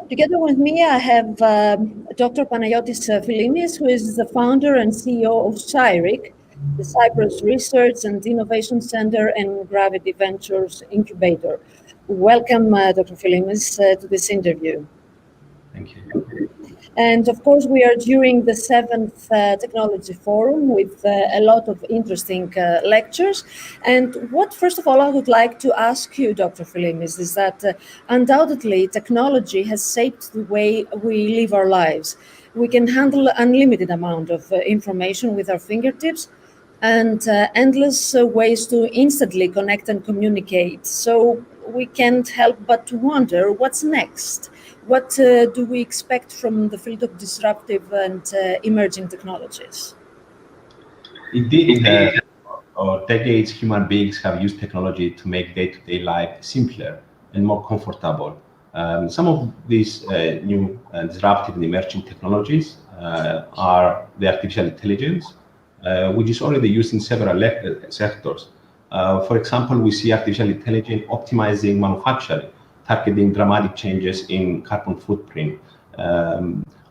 Together with me, I have Dr. Panayiotis Philimis, who is the founder and CEO of CyRIC, the Cyprus Research and Innovation Center and Gravity Ventures Incubator. Welcome, Dr. Philimis, to this interview. Thank you. And of course, we are during the 7th Technology Forum with a lot of interesting lectures. And what, first of all, I would like to ask you, Dr. Philimis, is that undoubtedly technology has shaped the way we live our lives. We can handle unlimited amount of information with our fingertips and endless ways to instantly connect and communicate. So we can't help but to wonder what's next. What do we expect from the field of disruptive and emerging technologies? Indeed, for decades, human beings have used technology to make day-to-day life simpler and more comfortable. Some of these new disruptive and emerging technologies are the artificial intelligence, which is already used in several sectors. For example, we see artificial intelligence optimizing manufacturing, targeting dramatic changes in carbon footprint.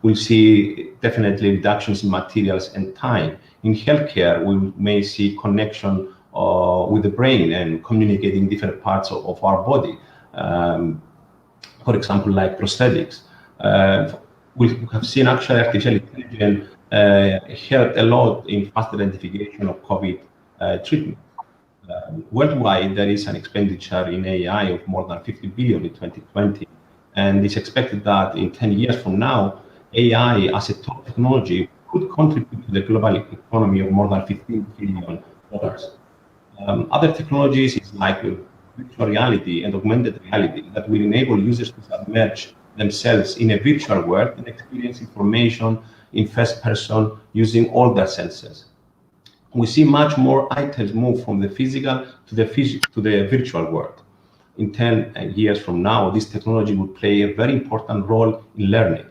We see definitely reductions in materials and time. In healthcare, we may see connection with the brain and communicating different parts of our body. For example, like prosthetics. We have seen actually artificial intelligence helped a lot in fast identification of COVID treatment. Worldwide, there is an expenditure in AI of more than 50 billion in 2020, and it's expected that in 10 years from now, AI as a top technology could contribute to the global economy of more than $15 billion. Other technologies is like virtual reality and augmented reality that will enable users to submerge themselves in a virtual world and experience information in first person using all their senses. We see much more items move from the physical to the virtual world. In 10 years from now, this technology will play a very important role in learning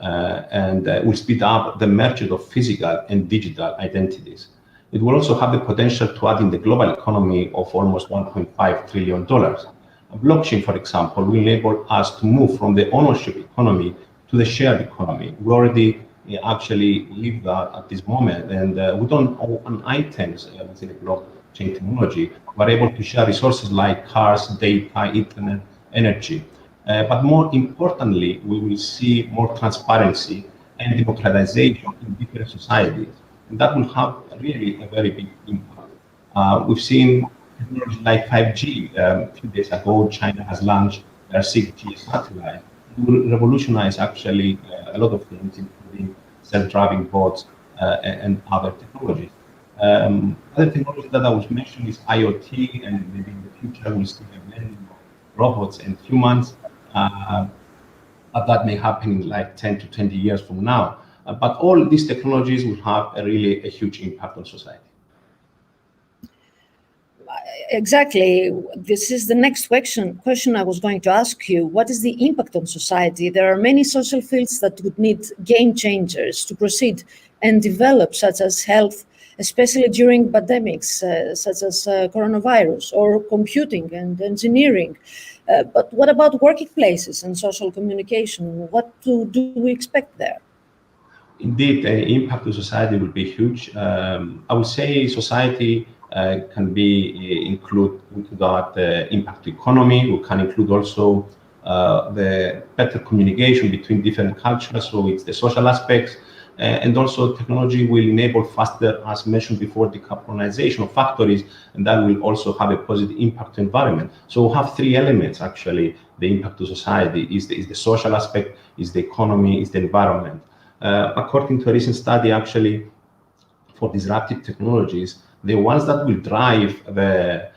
and will speed up the merger of physical and digital identities. It will also have the potential to add in the global economy of almost $1.5 trillion. A blockchain, for example, will enable us to move from the ownership economy to the shared economy. We already actually live that at this moment, and we don't own items within the blockchain technology. We're able to share resources like cars, data, internet, energy. But more importantly, we will see more transparency and democratization in different societies. And that will have really a very big impact. We've seen technology like 5G. A few days ago, China has launched their 6G satellite. It will revolutionize actually a lot of things, including self-driving boats and other technologies. Other technology that I was mentioning is IoT, and maybe in the future we'll see a blending of robots and humans. That may happen in like 10 to 20 years from now. But all these technologies will have a huge impact on society. Exactly. This is the next question I was going to ask you. What is the impact on society? There are many social fields that would need game changers to proceed and develop, such as health, especially during pandemics, such as coronavirus, or computing and engineering. But what about workplaces and social communication? What do we expect there? Indeed, the impact to society will be huge. I would say society can be include into that impact to economy. We can include also the better communication between different cultures. So it's the social aspects, and also technology will enable faster, as mentioned before, decarbonization of factories, and that will also have a positive impact to environment. So we have three elements actually. The impact to society is the social aspect, is the economy, is the environment. According to a recent study, actually, for disruptive technologies, the ones that will drive the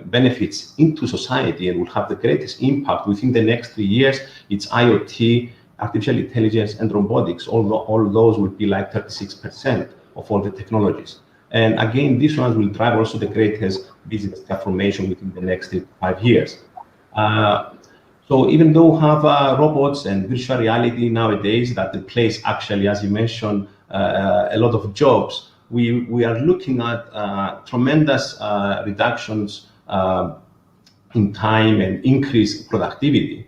benefits into society and will have the greatest impact within the next 3 years, it's IoT, artificial intelligence, and robotics. All those will be like 36% of all the technologies. And again, these ones will drive also the greatest business transformation within the next 3 to 5 years. So even though we have robots and virtual reality nowadays that replace actually, as you mentioned, a lot of jobs, we are looking at tremendous reductions in time and increased productivity.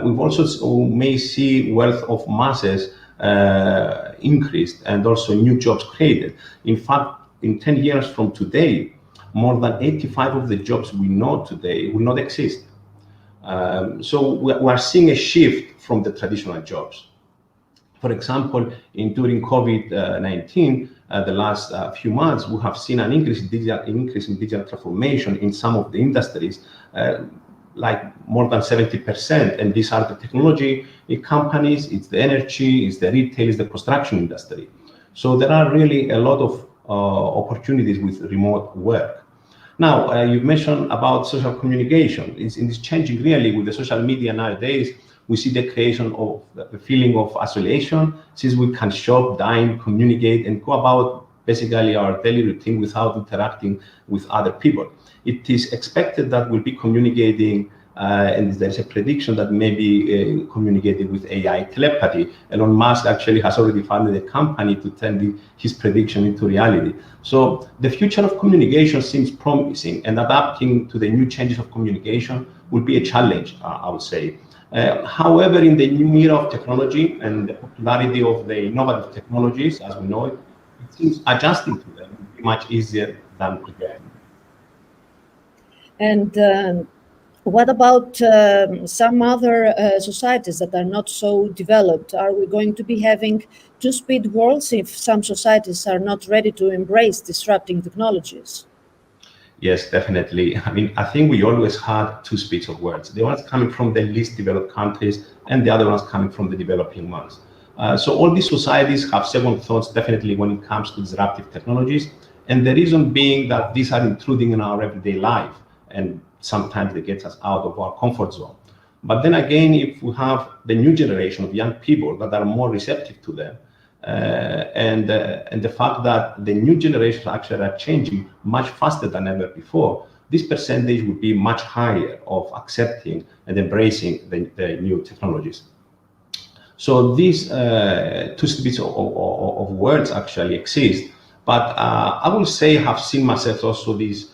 We've also may see wealth of masses increased and also new jobs created. In fact, in 10 years from today, more than 85 of the jobs we know today will not exist. So we are seeing a shift from the traditional jobs. For example, during COVID-19, the last few months, we have seen an increase in digital transformation in some of the industries, like more than 70%. And these are the technology companies, it's the energy, it's the retail, it's the construction industry. So there are really a lot of opportunities with remote work. Now, you mentioned about social communication. It's changing really with the social media nowadays. We see the creation of the feeling of isolation, since we can shop, dine, communicate, and go about basically our daily routine without interacting with other people. It is expected that we'll be communicating, and there's a prediction that maybe communicating with AI telepathy. Elon Musk actually has already founded a company to turn his prediction into reality. So the future of communication seems promising, and adapting to the new changes of communication will be a challenge, I would say. However, in the new era of technology and the popularity of the innovative technologies, as we know it, it seems adjusting to them will be much easier than preparing. And what about some other societies that are not so developed? Are we going to be having two-speed worlds if some societies are not ready to embrace disrupting technologies? Yes, definitely. I mean, I think we always had two speeds of words. The ones coming from the least developed countries and the other ones coming from the developing ones. So all these societies have second thoughts, definitely, when it comes to disruptive technologies. And the reason being that these are intruding in our everyday life, and sometimes they get us out of our comfort zone. But then again, if we have the new generation of young people that are more receptive to them, and the fact that the new generations actually are changing much faster than ever before, this percentage would be much higher of accepting and embracing the new technologies. So these two speeds of words actually exist, but I will say have seen myself also this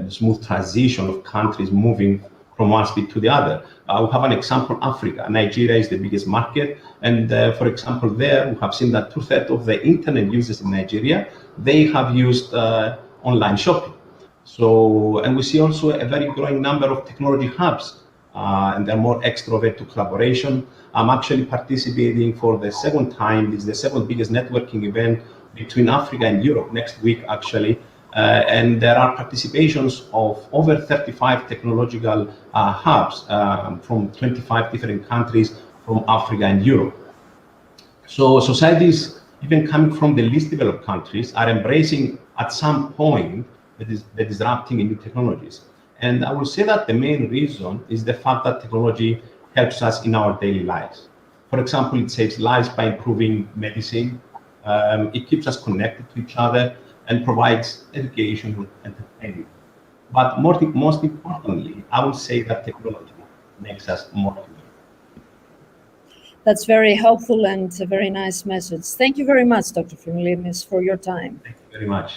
smooth transition of countries moving from one speed to the other. We have an example, Africa. Nigeria is the biggest market. And for example, there we have seen that 2/3 of the internet users in Nigeria, they have used online shopping. So, and we see also a very growing number of technology hubs, and they're more extrovert to collaboration. I'm actually participating for the second time. It's the second biggest networking event between Africa and Europe next week, actually. And there are participations of over 35 technological hubs from 25 different countries from Africa and Europe. So societies, even coming from the least developed countries, are embracing at some point the disrupting new technologies. And I will say that the main reason is the fact that technology helps us in our daily lives. For example, it saves lives by improving medicine. It keeps us connected to each other and provides education and entertainment. But most importantly, I would say that technology makes us more human. That's very helpful and a very nice message. Thank you very much, Dr. Philimis, for your time. Thank you very much.